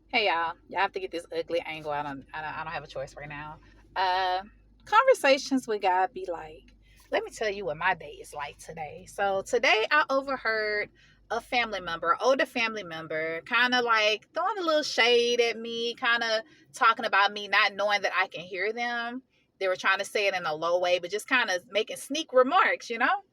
Hey y'all have to get this ugly angle. I don't have a choice right now. Uh, Conversations with God be like. Let me tell you what my day is like today. So today I overheard a family member, older family member, kind of like throwing a little shade at me, kind of talking about me, not knowing that I can hear them. They were trying to say it in a low way, but just kind of making sneak remarks, you know.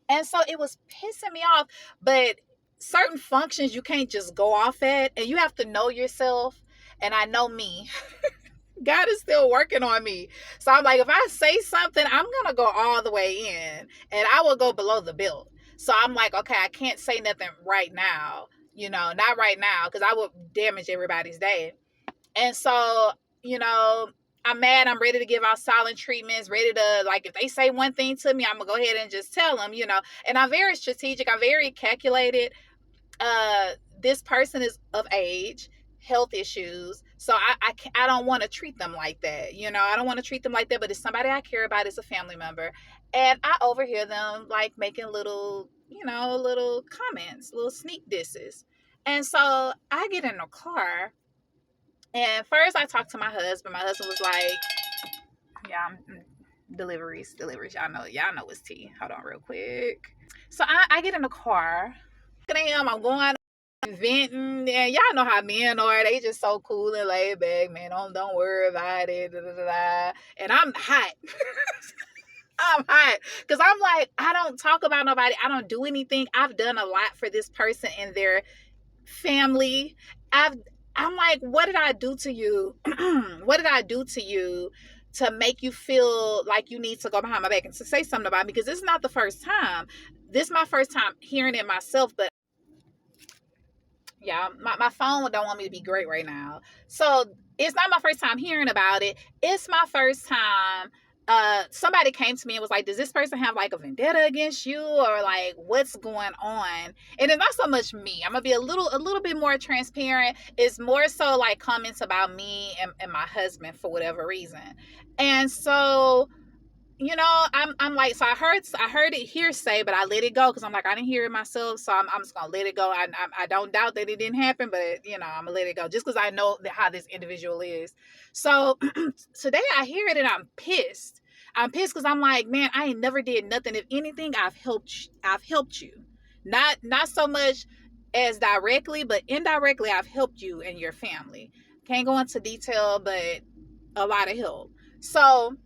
And so it was pissing me off. But certain functions you can't just go off at, and you have to know yourself. And I know me. God is still working on me. So I'm like, if I say something, I'm going to go all the way in and I will go below the belt. So I'm like, okay, I can't say nothing right now, not right now, because I would damage everybody's day. And so, you know, I'm mad. I'm ready to give out silent treatments, ready to, like, if they say one thing to me, I'm going to go ahead and just tell them. And I'm very strategic. I'm very calculated. This person is of age, health issues. So I don't want to treat them like that. I don't want to treat them like that, but it's somebody I care about. It's a family member. And I overhear them like making little comments, little sneak disses. And so I get in the car and first, I talked to my husband. My husband was like, "Yeah, deliveries. Y'all know it's tea. Hold on, real quick." So I get in the car. I'm going venting, and y'all know how men are. They just so cool and laid back, man. Don't worry about it. Da, da, da, da. And I'm hot. I'm hot because I'm like, I don't talk about nobody. I don't do anything. I've done a lot for this person and their family. I'm like, what did I do to you? What did I do to you to make you feel like you need to go behind my back and to say something about me? Because this is not the first time. This is my first time hearing it myself, but yeah, my phone don't want me to be great right now. So it's not my first time hearing about it. It's my first time. Somebody came to me and was like, does this person have like a vendetta against you, or like what's going on? And it's not so much me. I'm gonna be a little bit more transparent. It's more so like comments about me and my husband for whatever reason. And so I'm like, so I heard it hearsay, but I let it go because I'm like, I didn't hear it myself, so I'm just gonna let it go. I don't doubt that it didn't happen, but I'm gonna let it go just because I know how this individual is. So today I hear it and I'm pissed. I'm pissed because I'm like, man, I ain't never did nothing. If anything, I've helped you, not so much as directly, but indirectly, I've helped you and your family. Can't go into detail, but a lot of help. So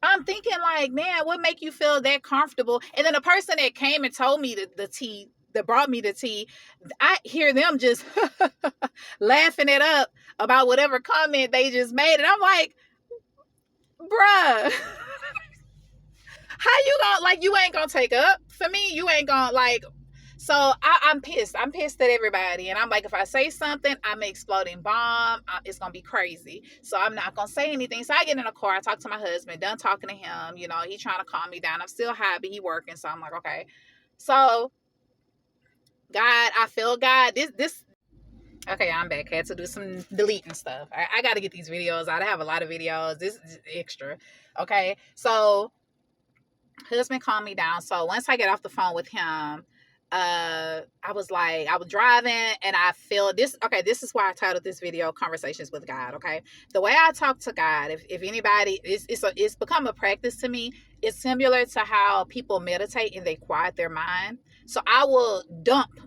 I'm thinking like, man, what make you feel that comfortable? And then the person that came and told me the tea, that brought me the tea, I hear them just laughing it up about whatever comment they just made. And I'm like, bruh, how you gonna, like, you ain't gonna take up for me? You ain't gonna, like, so I'm pissed. I'm pissed at everybody. And I'm like, if I say something, I'm an exploding bomb. It's going to be crazy. So I'm not going to say anything. So I get in the car. I talk to my husband, done talking to him. He trying to calm me down. I'm still happy. He working. So I'm like, okay. So God, I feel God. Okay, I'm back. Had to do some deleting stuff. I got to get these videos out. I have a lot of videos. This is extra. Okay. So husband calmed me down. So once I get off the phone with him, I was like, I was driving and I feel this. Okay, this is why I titled this video Conversations with God. Okay, the way I talk to God, if anybody, it's become a practice to me. It's similar to how people meditate and they quiet their mind. So I will dump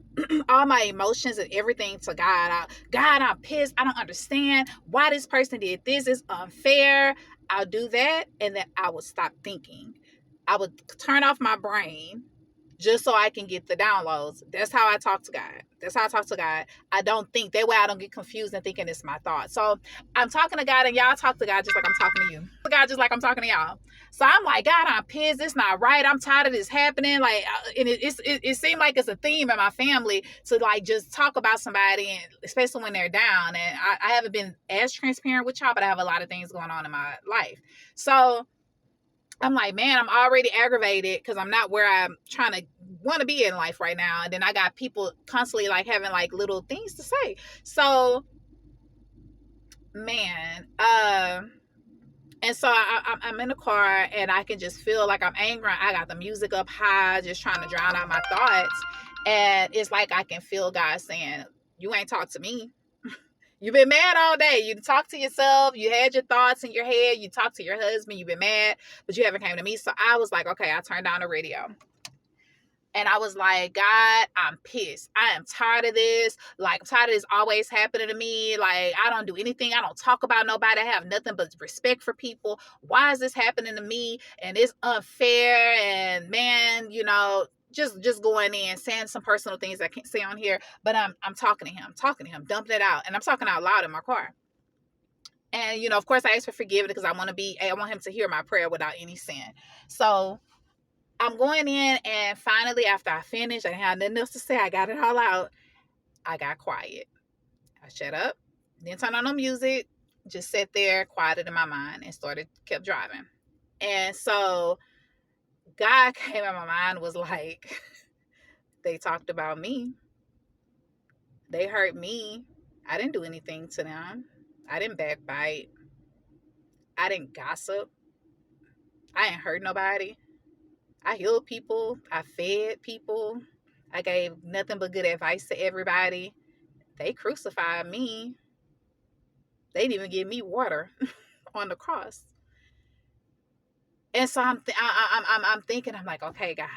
all my emotions and everything to God. God, I'm pissed. I don't understand why this person did this. It's unfair. I'll do that, and then I will stop thinking. I would turn off my brain just so I can get the downloads. That's how I talk to God. That's how I talk to God. I don't think. That way I don't get confused and thinking it's my thought. So I'm talking to God and y'all talk to God just like I'm talking to you. God just like I'm talking to y'all. So I'm like, God, I'm pissed. It's not right. I'm tired of this happening. Like, and it seemed like it's a theme in my family to like just talk about somebody, and especially when they're down. And I haven't been as transparent with y'all, but I have a lot of things going on in my life. So I'm like, man, I'm already aggravated because I'm not where I'm trying to want to be in life right now. And then I got people constantly like having like little things to say. So, man, and so I'm in the car and I can just feel like I'm angry. I got the music up high, just trying to drown out my thoughts. And it's like I can feel God saying, you ain't talk to me. You've been mad all day. You talk to yourself. You had your thoughts in your head. You talk to your husband. You've been mad, but you haven't came to me. So I was like, okay, I turned down the radio. And I was like, God, I'm pissed. I am tired of this. Like, I'm tired of this always happening to me. Like, I don't do anything. I don't talk about nobody. I have nothing but respect for people. Why is this happening to me? And it's unfair. And man, just going in, saying some personal things I can't say on here. But I'm talking to him, dumping it out. And I'm talking out loud in my car. And, of course, I asked for forgiveness because I want him to hear my prayer without any sin. So I'm going in, and finally, after I finished, I didn't have nothing else to say. I got it all out. I got quiet. I shut up, didn't turn on no music, just sat there, quieted in my mind, and kept driving. And so God came in my mind, was like, they talked about me. They hurt me. I didn't do anything to them. I didn't backbite. I didn't gossip. I ain't hurt nobody. I healed people. I fed people. I gave nothing but good advice to everybody. They crucified me. They didn't even give me water on the cross. And so I'm thinking, I'm like, okay, God,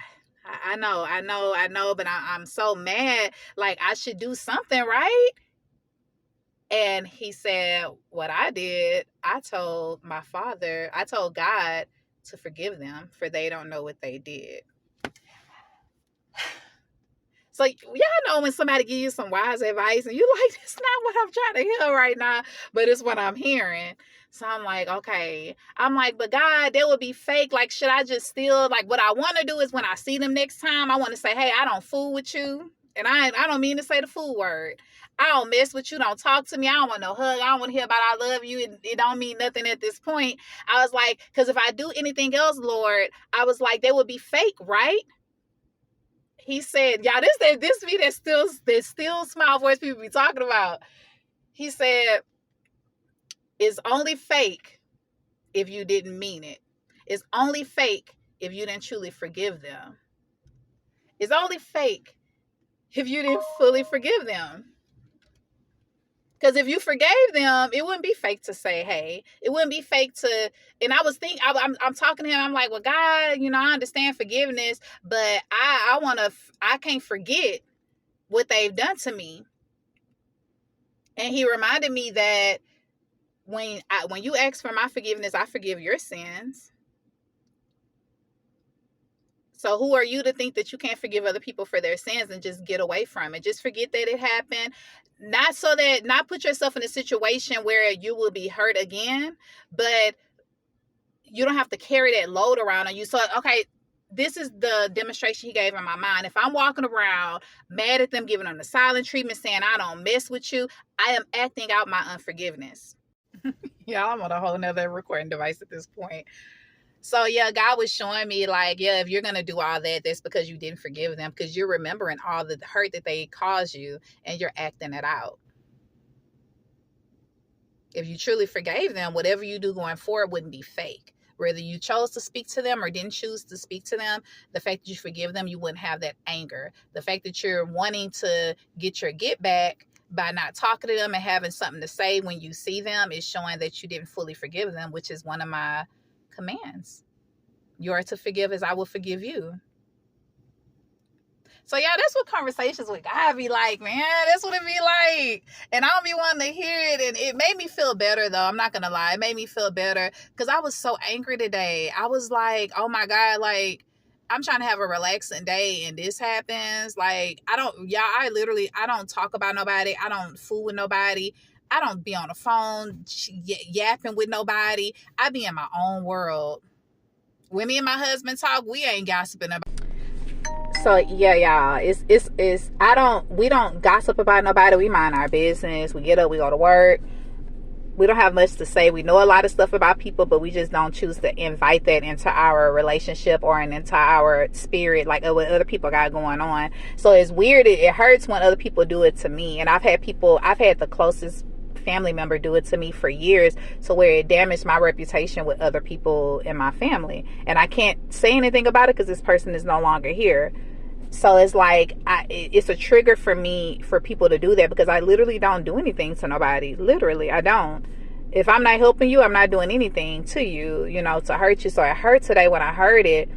I know, but I'm so mad. Like, I should do something, right? And he said, what I did, I told God to forgive them, for they don't know what they did. So y'all know when somebody gives you some wise advice and you're like, it's not what I'm trying to hear right now, but it's what I'm hearing. So I'm like, okay. I'm like, but God, that would be fake. Like, should I just still, like, what I want to do is when I see them next time, I want to say, hey, I don't fool with you. And I don't mean to say the fool word. I don't mess with you. Don't talk to me. I don't want no hug. I don't want to hear about I love you. It don't mean nothing at this point. I was like, because if I do anything else, Lord, I was like, they would be fake, right? He said, y'all, this me that still small voice people be talking about. He said, it's only fake if you didn't mean it. It's only fake if you didn't truly forgive them. It's only fake if you didn't fully forgive them. Because if you forgave them, it wouldn't be fake to say, hey. It wouldn't be fake to, and I was thinking, I'm talking to him, I'm like, well, God, I understand forgiveness, but I can't forget what they've done to me. And he reminded me that when you ask for my forgiveness, I forgive your sins. So who are you to think that you can't forgive other people for their sins and just get away from it? Just forget that it happened. Not put yourself in a situation where you will be hurt again, but you don't have to carry that load around on you. So, okay, this is the demonstration he gave in my mind. If I'm walking around mad at them, giving them the silent treatment, saying I don't mess with you, I am acting out my unforgiveness. Yeah, I'm on a whole nother recording device at this point. So, yeah, God was showing me, like, yeah, if you're going to do all that, that's because you didn't forgive them, because you're remembering all the hurt that they caused you and you're acting it out. If you truly forgave them, whatever you do going forward wouldn't be fake. Whether you chose to speak to them or didn't choose to speak to them, the fact that you forgive them, you wouldn't have that anger. The fact that you're wanting to get your get back by not talking to them and having something to say when you see them is showing that you didn't fully forgive them, which is one of my commands. You are to forgive as I will forgive you. So, yeah, that's what conversations with God be like, man. That's what it be like. And I don't be wanting to hear it. And it made me feel better, though. I'm not going to lie. It made me feel better because I was so angry today. I was like, oh, my God, like, I'm trying to have a relaxing day and this happens. Like, I don't talk about nobody. I don't fool with nobody. I don't be on the phone yapping with nobody. I be in my own world. When me and my husband talk, we ain't gossiping about. So yeah, y'all, we don't gossip about nobody. We mind our business. We get up, we go to work. We don't have much to say. We know a lot of stuff about people, but we just don't choose to invite that into our relationship or into our spirit, like what other people got going on. So it's weird. It hurts when other people do it to me. And I've had the closest family member do it to me for years, so where it damaged my reputation with other people in my family, and I can't say anything about it because this person is no longer here. So it's like it's a trigger for me for people to do that, because I literally don't do anything to nobody. Literally, I don't. If I'm not helping you, I'm not doing anything to you, you know, to hurt you. So it hurt today when I heard it.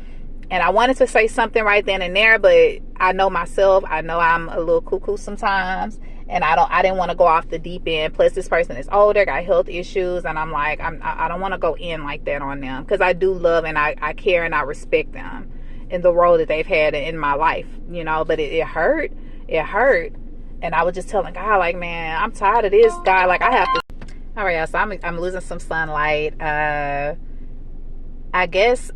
And I wanted to say something right then and there, but I know myself. I know I'm a little cuckoo sometimes, and I didn't want to go off the deep end. Plus, this person is older, got health issues, and I'm like, I don't want to go in like that on them, because I do love and I care and I respect them in the role that they've had in my life, you know. But it hurt. It hurt. And I was just telling God, like, man, I'm tired of this, God. Like, I have to. All right, y'all. So I'm losing some sunlight. I guess.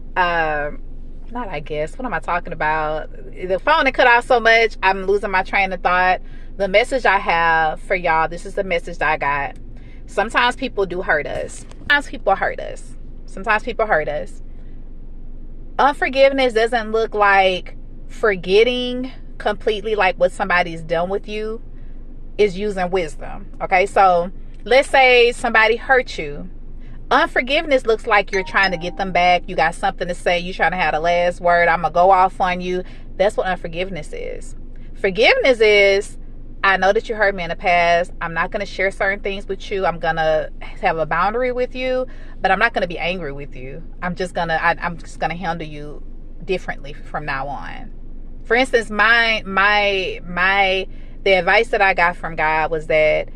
Not I guess. What am I talking about? The phone had cut off so much, I'm losing my train of thought. The message I have for y'all, this is the message that I got. Sometimes people do hurt us. Sometimes people hurt us. Sometimes people hurt us. Unforgiveness doesn't look like forgetting completely like what somebody's done with you. Is using wisdom. Okay, so let's say somebody hurt you. Unforgiveness looks like you're trying to get them back. You got something to say. You're trying to have the last word. I'm going to go off on you. That's what unforgiveness is. Forgiveness is, I know that you hurt me in the past. I'm not going to share certain things with you. I'm going to have a boundary with you, but I'm not going to be angry with you. I'm just going to handle you differently from now on. For instance, the advice that I got from God was that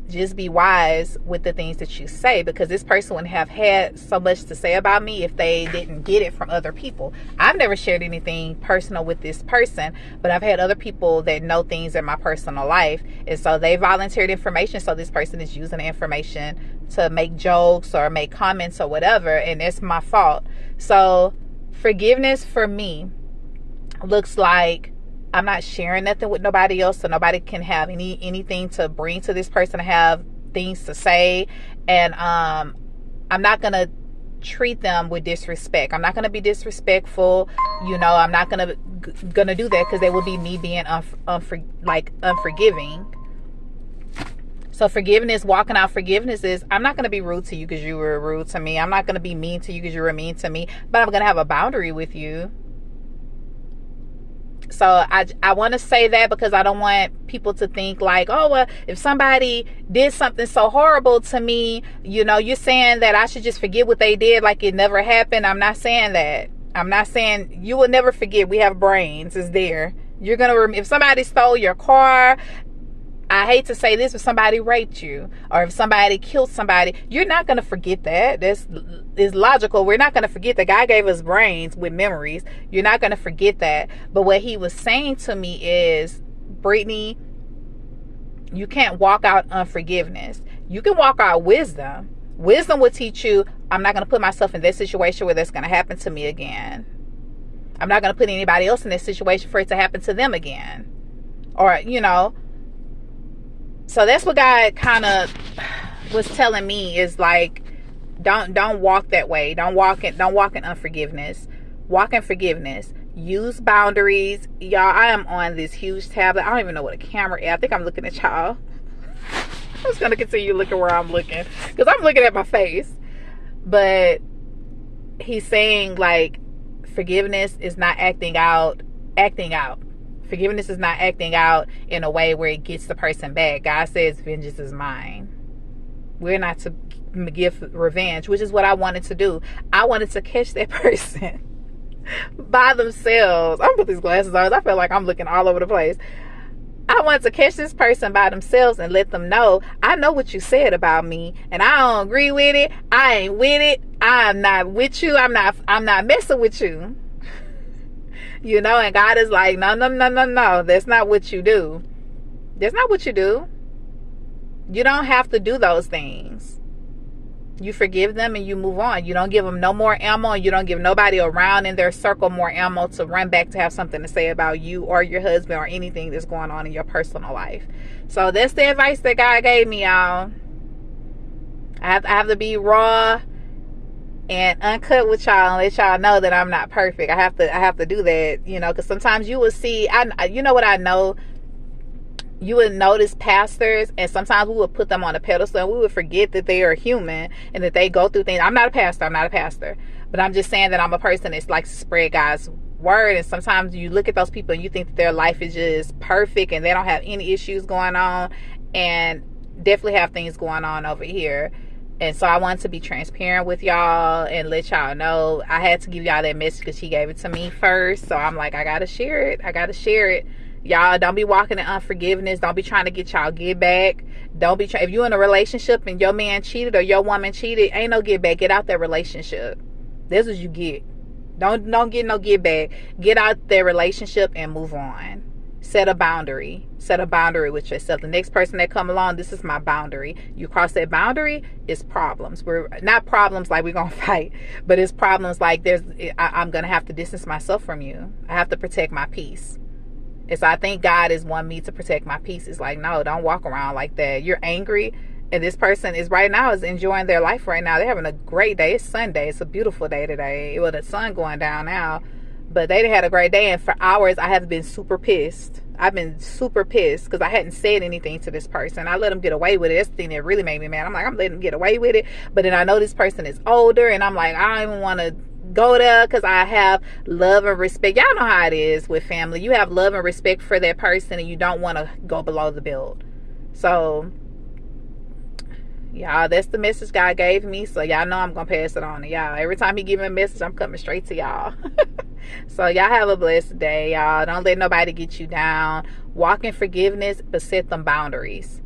just be wise with the things that you say, because this person wouldn't have had so much to say about me if they didn't get it from other people. I've never shared anything personal with this person, but I've had other people that know things in my personal life, and so they volunteered information. So this person is using the information to make jokes or make comments or whatever, and it's my fault. So forgiveness for me looks like I'm not sharing nothing with nobody else, so nobody can have anything to bring to this person to have things to say. And I'm not going to treat them with disrespect. I'm not going to be disrespectful. You know, I'm not going to do that, because they will be me being unforgiving. So forgiveness, walking out forgiveness is, I'm not going to be rude to you because you were rude to me. I'm not going to be mean to you because you were mean to me, but I'm going to have a boundary with you. So I want to say that because I don't want people to think like, oh, well, if somebody did something so horrible to me, you know, you're saying that I should just forget what they did like it never happened. I'm not saying that. I'm not saying you will never forget. We have brains. It's there. You're going to, if somebody stole your car, I hate to say this, if somebody raped you or if somebody killed somebody, you're not going to forget that. This is logical. We're not going to forget that God gave us brains with memories. You're not going to forget that. But what he was saying to me is, Brittany, you can't walk out unforgiveness. You can walk out wisdom. Wisdom will teach you, I'm not going to put myself in this situation where that's going to happen to me again. I'm not going to put anybody else in this situation for it to happen to them again. Or, you know, so that's what God kind of was telling me, is like, don't walk that way. Don't walk in unforgiveness. Walk in forgiveness. Use boundaries. Y'all, I am on this huge tablet. I don't even know what a camera is. I think I'm looking at y'all. I'm just gonna continue looking where I'm looking, because I'm looking at my face. But he's saying, like, forgiveness is not acting out. Forgiveness is not acting out in a way where it gets the person back. God says vengeance is mine. We're not to give revenge, which is what I wanted to do. I wanted to catch that person by themselves. I'm gonna put these glasses on. I feel like I'm looking all over the place. I wanted to catch this person by themselves and let them know, I know what you said about me and I don't agree with it. I ain't with it. I'm not with you. I'm not messing with you. You know, and God is like, no. That's not what you do. That's not what you do. You don't have to do those things. You forgive them and you move on. You don't give them no more ammo, and you don't give nobody around in their circle more ammo to run back to have something to say about you or your husband or anything that's going on in your personal life. So that's the advice that God gave me, y'all. I have to be raw and uncut with y'all and let y'all know that I'm not perfect. I have to do that, you know, because sometimes you will see, you know what I know? You would notice pastors, and sometimes we would put them on a pedestal and we would forget that they are human and that they go through things. I'm not a pastor, but I'm just saying that I'm a person that likes to spread God's word. And sometimes you look at those people and you think that their life is just perfect and they don't have any issues going on, and definitely have things going on over here. And so I wanted to be transparent with y'all and let y'all know. I had to give y'all that message because she gave it to me first. So I'm like, I gotta share it. Y'all, don't be walking in unforgiveness. Don't be trying to get y'all get back. Don't be if you're in a relationship and your man cheated or your woman cheated, ain't no get back. Get out that relationship. That's what you get. Don't get no get back. Get out that relationship and move on. Set a boundary. Set a boundary with yourself. The next person that come along, this is my boundary. You cross that boundary, it's problems. We're not problems like we're gonna fight, but it's problems like I'm gonna have to distance myself from you. I have to protect my peace. And so I think God is wanting me to protect my peace. It's like, no, don't walk around like that. You're angry, and this person is enjoying their life right now. They're having a great day. It's Sunday. It's a beautiful day today. Well, the sun going down now. But they had a great day, and for hours I have been super pissed. I've been super pissed because I hadn't said anything to this person. I let them get away with it. That's the thing that really made me mad. I'm like, I'm letting them get away with it. But then I know this person is older, and I'm like, I don't even want to go there because I have love and respect. Y'all know how it is with family. You have love and respect for that person, and you don't want to go below the belt. So y'all, that's the message God gave me. So y'all know I'm going to pass it on to y'all. Every time he give me a message, I'm coming straight to y'all. So y'all have a blessed day, y'all. Don't let nobody get you down. Walk in forgiveness, but set them boundaries.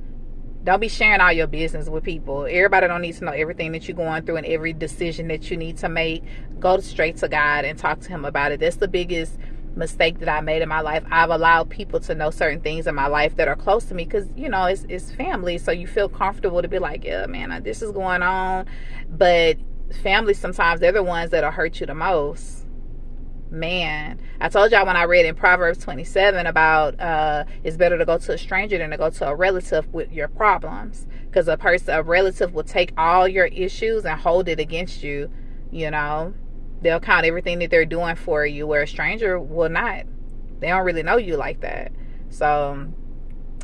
Don't be sharing all your business with people. Everybody don't need to know everything that you're going through and every decision that you need to make. Go straight to God and talk to him about it. That's the biggest mistake that I made in my life. I've allowed people to know certain things in my life that are close to me because, you know, it's family. So you feel comfortable to be like, yeah, man, this is going on. But family, sometimes they're the ones that'll hurt you the most. Man, I told y'all when I read in Proverbs 27 about it's better to go to a stranger than to go to a relative with your problems, because a relative will take all your issues and hold it against you. You know, they'll count everything that they're doing for you, where a stranger will not. They don't really know you like that. So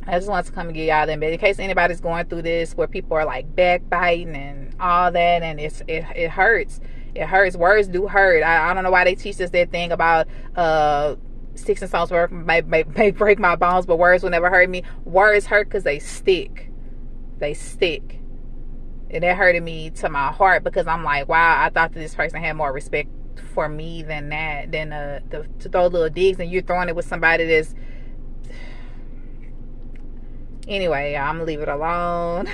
I just wanted to come and get y'all that, in case anybody's going through this where people are like backbiting and all that, and it hurts. It hurts. Words do hurt. I don't know why they teach us that thing about sticks and stones may break my bones, but words will never hurt me. Words hurt because they stick. They stick. And it hurted me to my heart because I'm like, wow, I thought that this person had more respect for me than that, than to throw little digs, and you're throwing it with somebody that's... Anyway, I'm gonna leave it alone.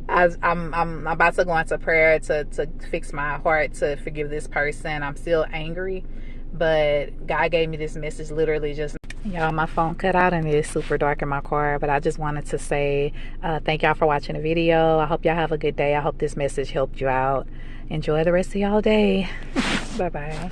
I'm about to go into prayer to fix my heart to forgive this person. I'm still angry, but God gave me this message literally just... Y'all, my phone cut out and it is super dark in my car, but I just wanted to say thank y'all for watching the video. I hope y'all have a good day. I hope this message helped you out. Enjoy the rest of y'all day. Bye bye.